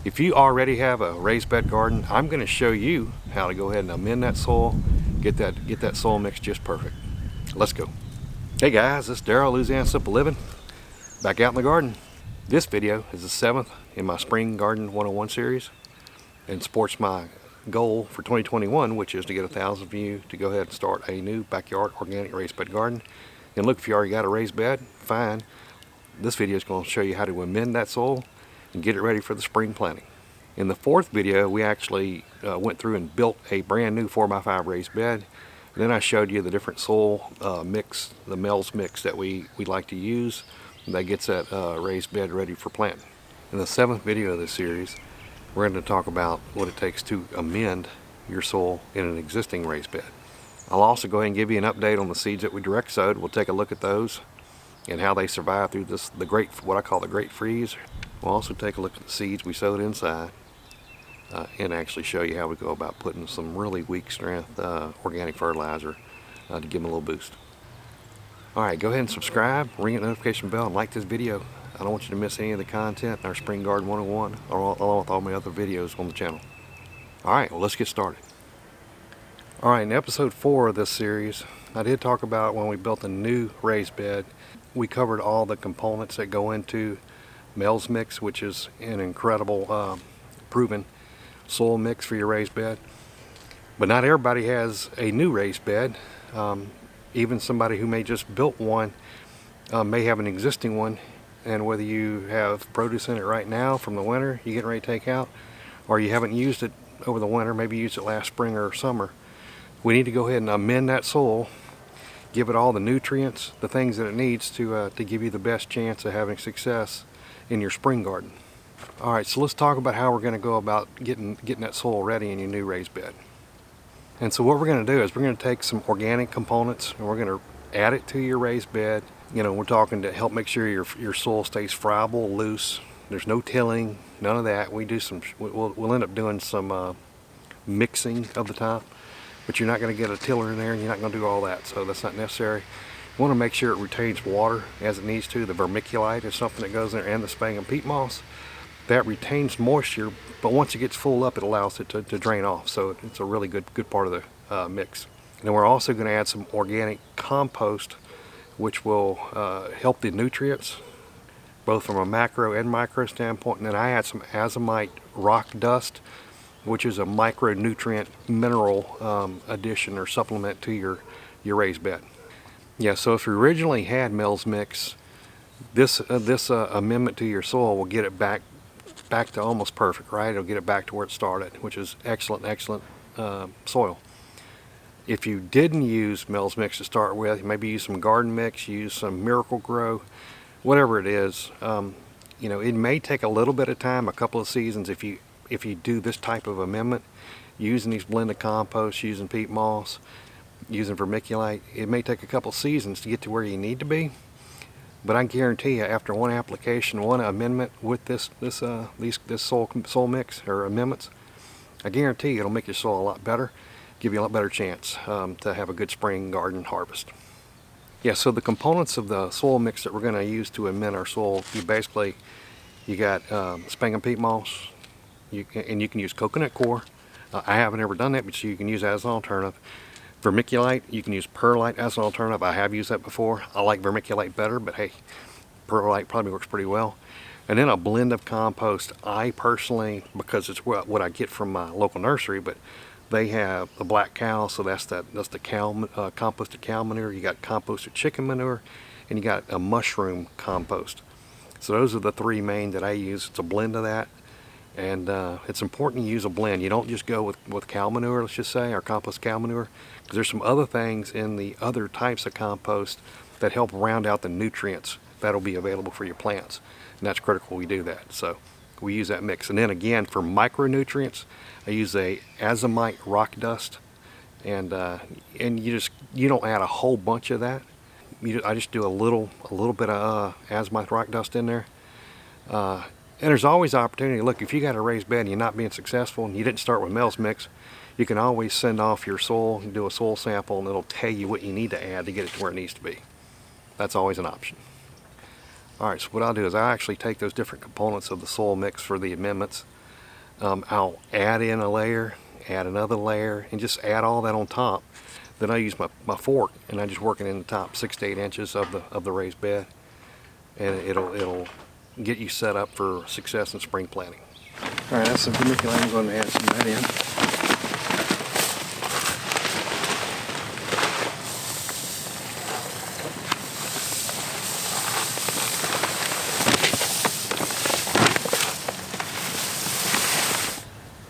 If you already have a raised bed garden, I'm going to show you how to go ahead and amend that soil, get that soil mix just perfect. Let's go. Hey guys, this is Daryl, Louisiana Simple Living, back out in the garden. This video is the 7th in my Spring Garden 101 series and supports my goal for 2021, which is to get 1,000 of you to go ahead and start a new backyard organic raised bed garden. And look, if you already got a raised bed, fine. This video is going to show you how to amend that soil and get it ready for the spring planting. In the 4th video, we actually went through and built a brand new 4x5 raised bed. And then I showed you the different soil mix, the Mulch mix that we like to use that gets that raised bed ready for planting. In the 7th video of this series, we're going to talk about what it takes to amend your soil in an existing raised bed. I'll also go ahead and give you an update on the seeds that we direct sowed. We'll take a look at those and how they survive through what I call the great freeze. We'll also take a look at the seeds we sowed inside and actually show you how we go about putting some really weak strength organic fertilizer to give them a little boost. Alright, go ahead and subscribe, ring the notification bell, and like this video. I don't want you to miss any of the content in our Spring Garden 101 along with all my other videos on the channel. Alright, well, let's get started. Alright, in episode 4 of this series, I did talk about when we built a new raised bed. We covered all the components that go into Mulch mix, which is an incredible proven soil mix for your raised bed. But not everybody has a new raised bed. Even somebody who may just built one may have an existing one, and whether you have produce in it right now from the winter you getting ready to take out, or you haven't used it over the winter, maybe used it last spring or summer, we need to go ahead and amend that soil, give it all the nutrients, the things that it needs to give you the best chance of having success in your spring garden. Alright, so let's talk about how we're going to go about getting that soil ready in your new raised bed. And so what we're going to do is we're going to take some organic components and we're going to add it to your raised bed. You know, we're talking to help make sure your soil stays friable, loose. There's no tilling, none of that. We'll end up doing some mixing of the top, but you're not going to get a tiller in there and you're not going to do all that, so that's not necessary. You want to make sure it retains water as it needs to. The vermiculite is something that goes in there, and the sphagnum peat moss. That retains moisture, but once it gets full up, it allows it to drain off. So it's a really good part of the mix. And then we're also going to add some organic compost, which will help the nutrients, both from a macro and micro standpoint. And then I add some azomite rock dust, which is a micronutrient mineral addition or supplement to your raised bed. Yeah, so if you originally had Mulch mix, this amendment to your soil will get it back to almost perfect, right? It'll get it back to where it started, which is excellent soil. If you didn't use Mulch mix to start with, maybe use some garden mix, use some Miracle Grow, whatever it is. You know, it may take a little bit of time, a couple of seasons, if you do this type of amendment, using these blended composts, using peat moss, using vermiculite. It may take a couple seasons to get to where you need to be, but I guarantee you, after one application, one amendment with this soil mix or amendments, I guarantee you it'll make your soil a lot better, give you a lot better chance to have a good spring garden harvest. Yeah, so the components of the soil mix that we're going to use to amend our soil, you got sphagnum peat moss, and you can use coconut coir. I haven't ever done that, but you can use that as an alternative. Vermiculite, you can use perlite as an alternative. I have used that before. I like vermiculite better, but hey, perlite probably works pretty well. And then a blend of compost. I personally, because it's what I get from my local nursery, but they have the black cow, so that's the composted cow manure. You got composted chicken manure, and you got a mushroom compost. So those are the three main that I use. It's a blend of that. And it's important to use a blend. You don't just go with cow manure, let's just say, or compost cow manure, because there's some other things in the other types of compost that help round out the nutrients that'll be available for your plants. And that's critical we do that. So we use that mix. And then again, for micronutrients, I use a azomite rock dust. And you don't add a whole bunch of that. I just do a little bit of azomite rock dust in there. And there's always opportunity. Look, if you got a raised bed and you're not being successful and you didn't start with Mulch mix, you can always send off your soil and do a soil sample, and it'll tell you what you need to add to get it to where it needs to be. That's always an option. Alright, so what I'll do is I actually take those different components of the soil mix for the amendments I'll add in a layer, add another layer, and just add all that on top. Then I use my fork and I just work it in the top 6 to 8 inches of the raised bed, and it'll get you set up for success in spring planting. All right, that's some vermiculite. I'm going to add some of that in.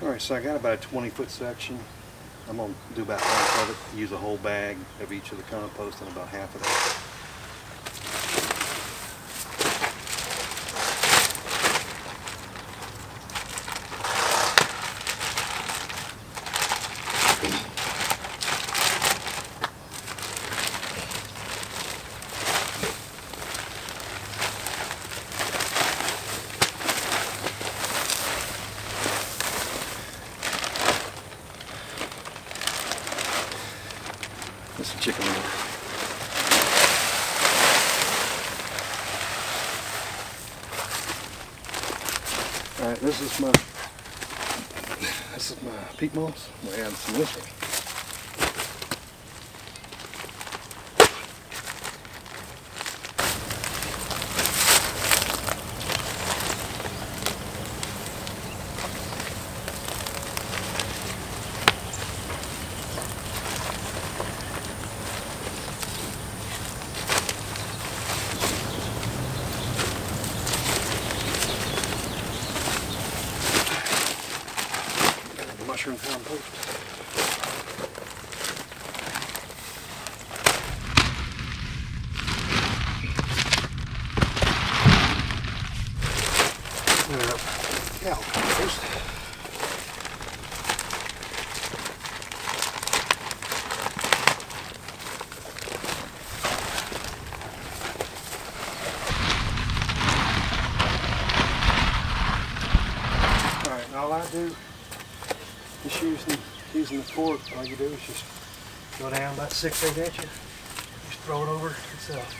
Alright, so I got about a 20-foot section. I'm going to do about half of it, use a whole bag of each of the compost and about half of that. This is chicken liver. Alright, this is my peat moss. I'm going to add some of this one. Mushroom compost. Cow compost. All right, and all I do, just using the fork, all you do is just go down about 6-8 inches, just throw it over itself.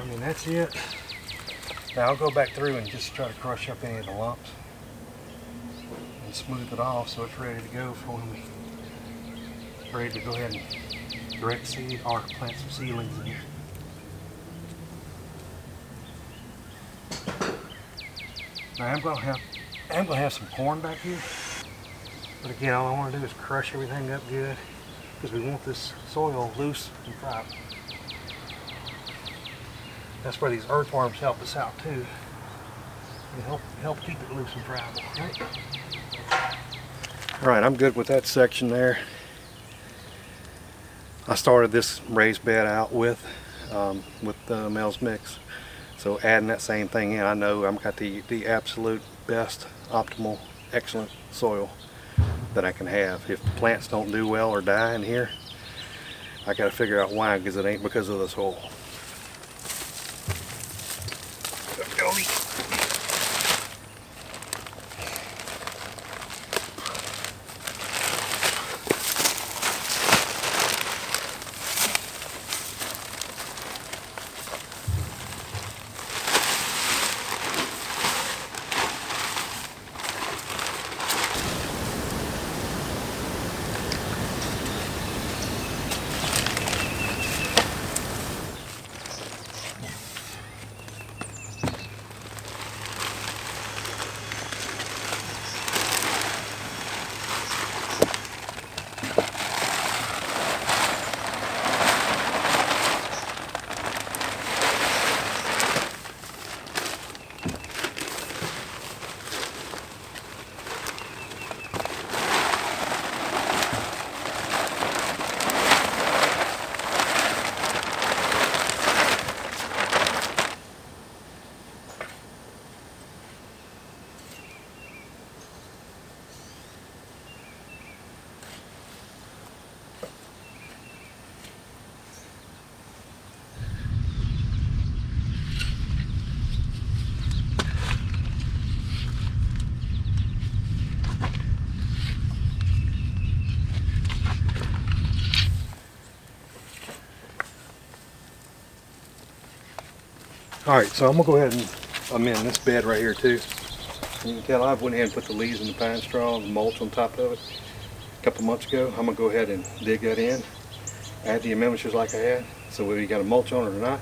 And that's it. Now I'll go back through and just try to crush up any of the lumps and smooth it off so it's ready to go for when we're ready to go ahead and direct seed or plant some seedlings in here. Now I'm gonna have some corn back here, but again, all I want to do is crush everything up good because we want this soil loose and friable. That's where these earthworms help us out too. They help keep it loose and friable, right? All right, I'm good with that section there. I started this raised bed out with Mel's mix, so adding that same thing in, I know I've got the absolute best, optimal, excellent soil that I can have. If the plants don't do well or die in here, I got to figure out why, because it ain't because of the soil. Alright, so I'm going to go ahead and amend this bed right here too. You can tell I've went ahead and put the leaves and the pine straw and the mulch on top of it a couple months ago. I'm going to go ahead and dig that in, add the amendments just like I had. So whether you got a mulch on it or not,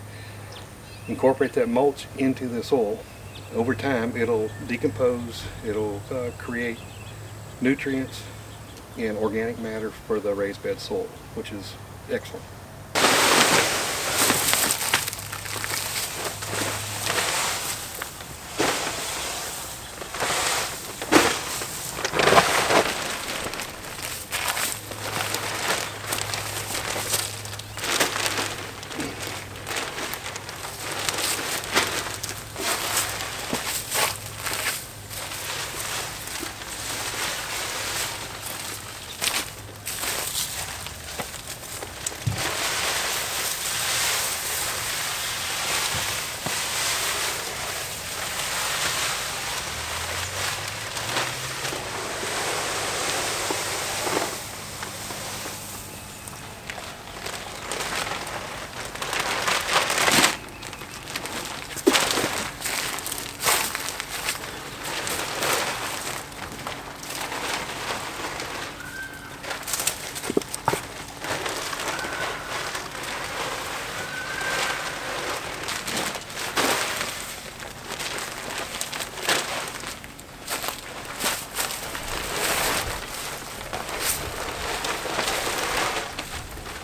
incorporate that mulch into the soil. Over time it'll decompose, it'll create nutrients and organic matter for the raised bed soil, which is excellent.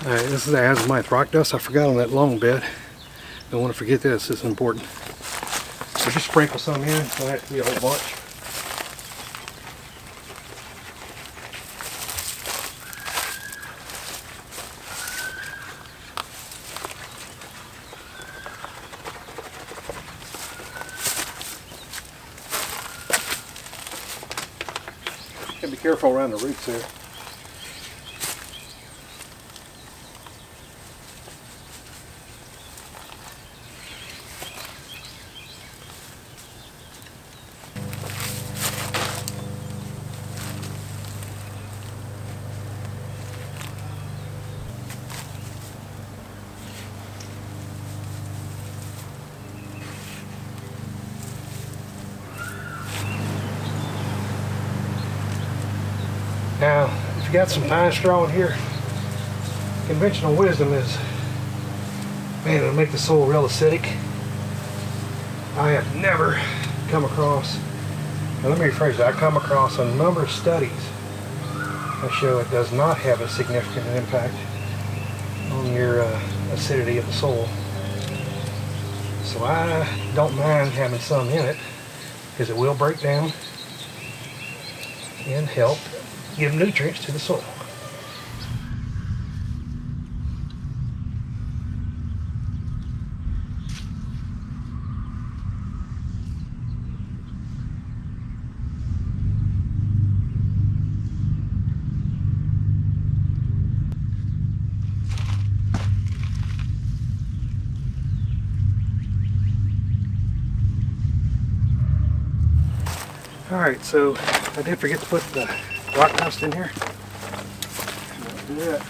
Alright, this is the azomite rock dust I forgot on that long bed. Don't want to forget this, this is important. So just sprinkle some in, don't have to be a whole bunch. Gotta be careful around the roots there. Now, if you got some pine straw in here, conventional wisdom is, man, it'll make the soil real acidic. I have never come across, now let me rephrase that, I come across a number of studies that show it does not have a significant impact on your acidity of the soil. So I don't mind having some in it, because it will break down and help give nutrients to the soil. Alright, so I did forget to put the rock dust in here. Let's do that.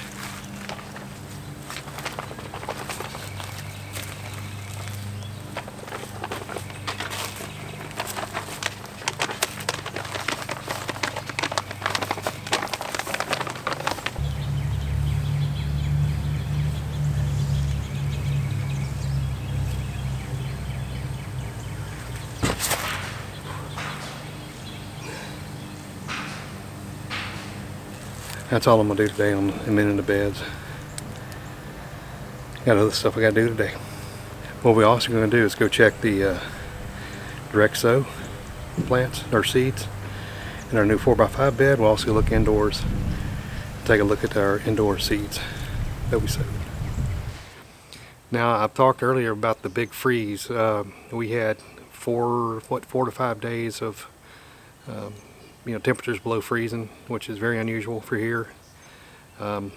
That's all I'm going to do today on amending the beds. Got other stuff I got to do today. What we're also going to do is go check the direct sow plants, or seeds, in our new 4x5 bed. We'll also look indoors, take a look at our indoor seeds that we sowed. Now, I've talked earlier about the big freeze. We had 4 to 5 days of temperatures below freezing, which is very unusual for here.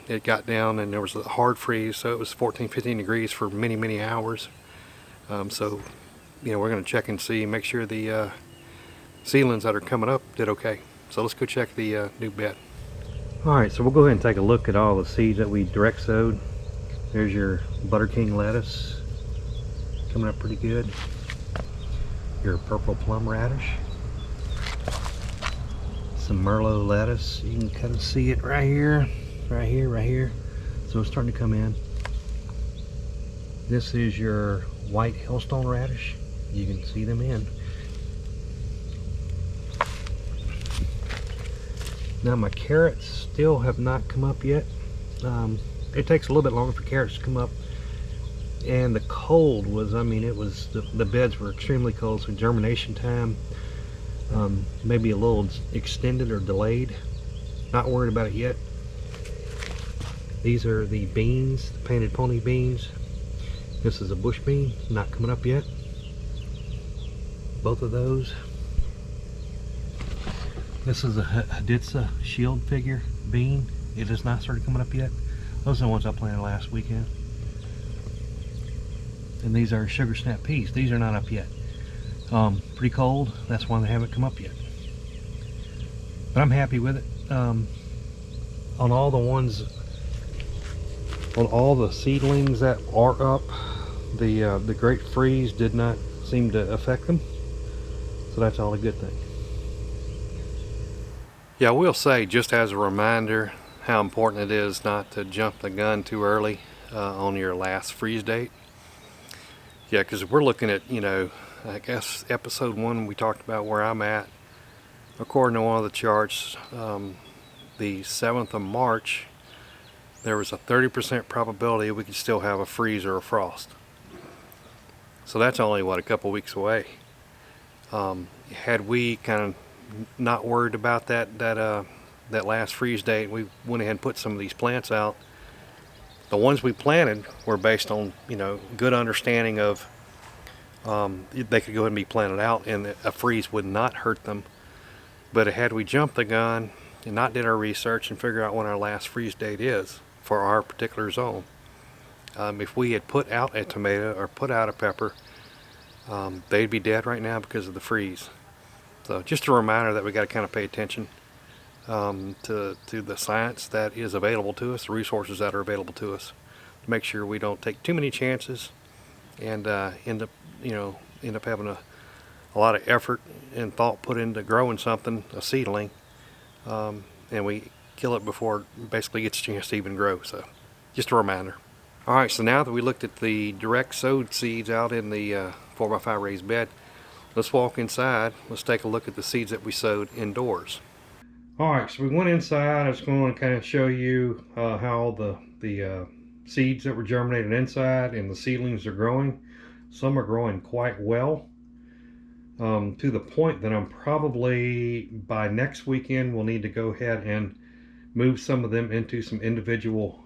It got down and there was a hard freeze, so it was 14-15 degrees for many hours. So we're going to check and see, make sure the seedlings that are coming up did okay. So let's go check the new bed. Alright, so we'll go ahead and take a look at all the seeds that we direct sowed. There's your Butter King lettuce, coming up pretty good. Your purple plum radish. Some Merlot lettuce. You can kind of see it right here, right here, right here. So it's starting to come in. This is your white hailstone radish. You can see them in. Now my carrots still have not come up yet. It takes a little bit longer for carrots to come up. And the cold was, I mean, it was, the beds were extremely cold, so germination time maybe a little extended or delayed. Not worried about it yet. These are the beans, the painted pony beans. This is a bush bean, not coming up yet. Both of those. This is a Haditsa shield figure bean. It has not started coming up yet. Those are the ones I planted last weekend. And these are sugar snap peas. These are not up yet. Pretty cold. That's why they haven't come up yet. But I'm happy with it. On all the ones, on all the seedlings that are up, the great freeze did not seem to affect them. So that's all a good thing. Yeah, I will say, just as a reminder, how important it is not to jump the gun too early on your last freeze date. Yeah, because we're looking at, you know, I guess episode 1 we talked about where I'm at. According to one of the charts, the 7th of March, there was a 30% probability we could still have a freeze or a frost. So that's only, what, a couple weeks away. Had we kind of not worried about that last freeze date, we went ahead and put some of these plants out. The ones we planted were based on, you know, good understanding of they could go ahead and be planted out and a freeze would not hurt them. But had we jumped the gun and not did our research and figure out when our last freeze date is for our particular zone, if we had put out a tomato or put out a pepper, they'd be dead right now because of the freeze. So just a reminder that we got to kind of pay attention to the science that is available to us, the resources that are available to us, to make sure we don't take too many chances and end up having a lot of effort and thought put into growing something, a seedling, and we kill it before it basically gets a chance to even grow. So just a reminder. All right, so now that we looked at the direct sowed seeds out in the 4x5 raised bed, let's walk inside. Let's take a look at the seeds that we sowed indoors. All right, so we went inside. I was going to kind of show you how the seeds that were germinated inside and the seedlings are growing. Some are growing quite well, to the point that I'm probably, by next weekend, we'll need to go ahead and move some of them into some individual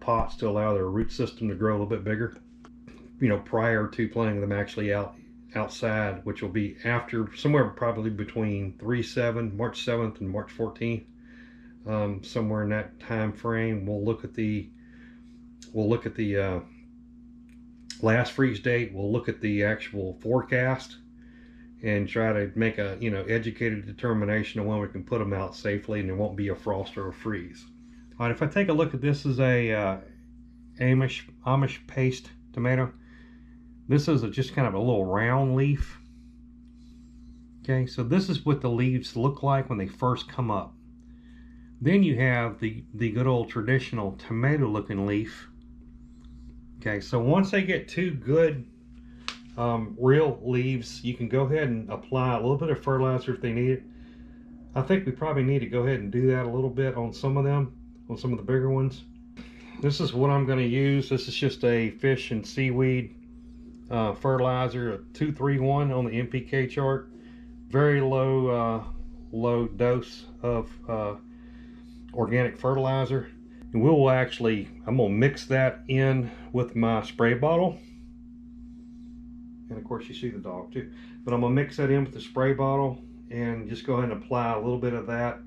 pots to allow their root system to grow a little bit bigger, you know, prior to planting them actually outside, which will be after, somewhere probably between March 7th and March 14th, somewhere in that time frame. We'll look at the last freeze date. We'll look at the actual forecast and try to make a, you know, educated determination of when we can put them out safely and there won't be a frost or a freeze. All right, if I take a look at this, is a Amish paste tomato. This is just kind of a little round leaf. Okay, so this is what the leaves look like when they first come up. Then you have the good old traditional tomato looking leaf. Okay, so once they get two good real leaves, you can go ahead and apply a little bit of fertilizer if they need it. I think we probably need to go ahead and do that a little bit on some of them, on some of the bigger ones. This is what I'm going to use. This is just a fish and seaweed fertilizer, a 231 on the NPK chart. Very low dose of organic fertilizer. And I'm going to mix that in with my spray bottle. And of course you see the dog too. But I'm going to mix that in with the spray bottle and just go ahead and apply a little bit of that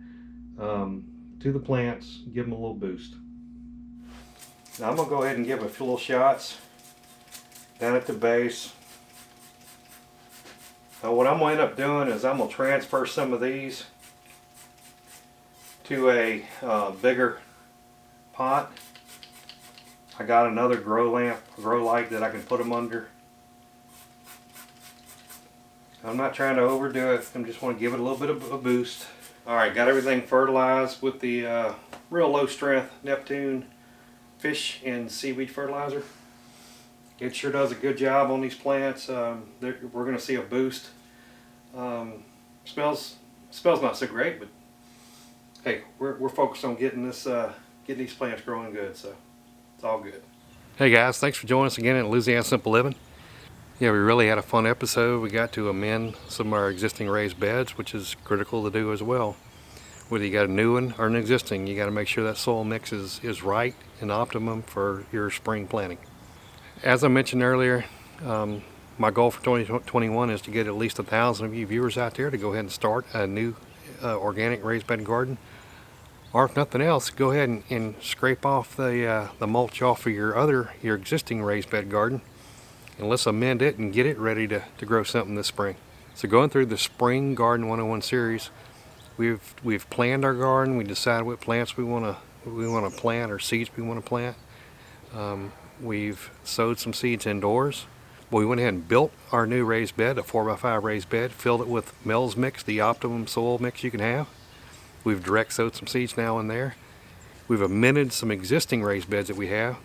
to the plants, give them a little boost. Now I'm going to go ahead and give a few little shots down at the base. Now what I'm going to end up doing is I'm going to transfer some of these to a bigger pot. I got another grow light that I can put them under. I'm not trying to overdo it. I just want to give it a little bit of a boost. Alright, got everything fertilized with the real low strength Neptune fish and seaweed fertilizer. It sure does a good job on these plants. We're going to see a boost. Smells not so great, but hey, we're focused on getting these plants growing good, so it's all good. Hey guys, thanks for joining us again at Louisiana Simple Living. Yeah, we really had a fun episode. We got to amend some of our existing raised beds, which is critical to do as well. Whether you got a new one or an existing, you got to make sure that soil mix is right and optimum for your spring planting. As I mentioned earlier, my goal for 2021 is to get at least 1,000 of you viewers out there to go ahead and start a new organic raised bed garden. Or if nothing else, go ahead and scrape off the mulch off of your existing raised bed garden, and let's amend it and get it ready to grow something this spring. So going through the Spring Garden 101 series, we've planned our garden. We decided what plants we want to plant or seeds we want to plant. We've sowed some seeds indoors. We went ahead and built our new raised bed, a 4x5 raised bed, filled it with Mel's Mix, the optimum soil mix you can have. We've direct sowed some seeds now in there. We've amended some existing raised beds that we have.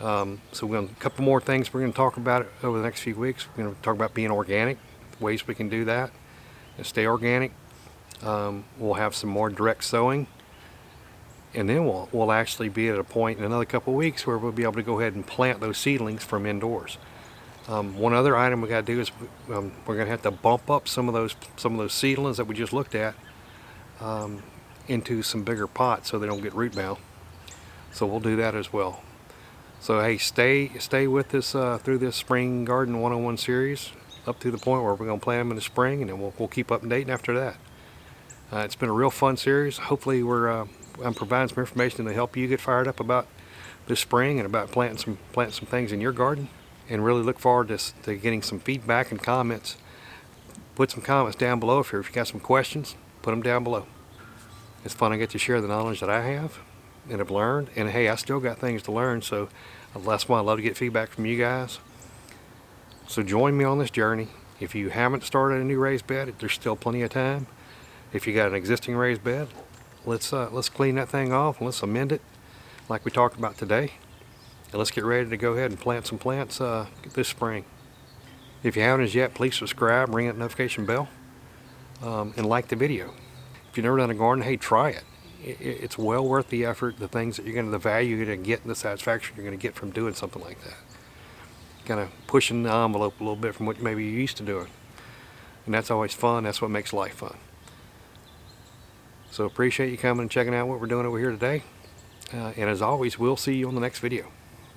So we're going to, a couple more things we're going to talk about over the next few weeks. We're going to talk about being organic, ways we can do that and stay organic. We'll have some more direct sowing, and then we'll actually be at a point in another couple of weeks where we'll be able to go ahead and plant those seedlings from indoors. One other item we got to do is we're going to have to bump up some of those seedlings that we just looked at into some bigger pots so they don't get root bound. So we'll do that as well. So hey, stay with us through this Spring Garden 101 series up to the point where we're going to plant them in the spring, and then we'll keep updating after that. It's been a real fun series. Hopefully I'm providing some information to help you get fired up about this spring and about planting some things in your garden, and really look forward to getting some feedback and comments. Put some comments down below if you got some questions. Put them down below. It's fun to get to share the knowledge that I have and have learned, and hey, I still got things to learn, so that's why I love to get feedback from you guys. So join me on this journey. If you haven't started a new raised bed, there's still plenty of time. If you got an existing raised bed, let's clean that thing off and let's amend it like we talked about today, and let's get ready to go ahead and plant some plants this spring. If you haven't as yet, please subscribe, ring that notification bell, and like the video. If you've never done a garden, hey, try it. It's well worth the effort, the value you're going to get, and the satisfaction you're going to get from doing something like that. Kind of pushing the envelope a little bit from what maybe you're used to doing. And that's always fun. That's what makes life fun. So appreciate you coming and checking out what we're doing over here today. And as always, we'll see you on the next video.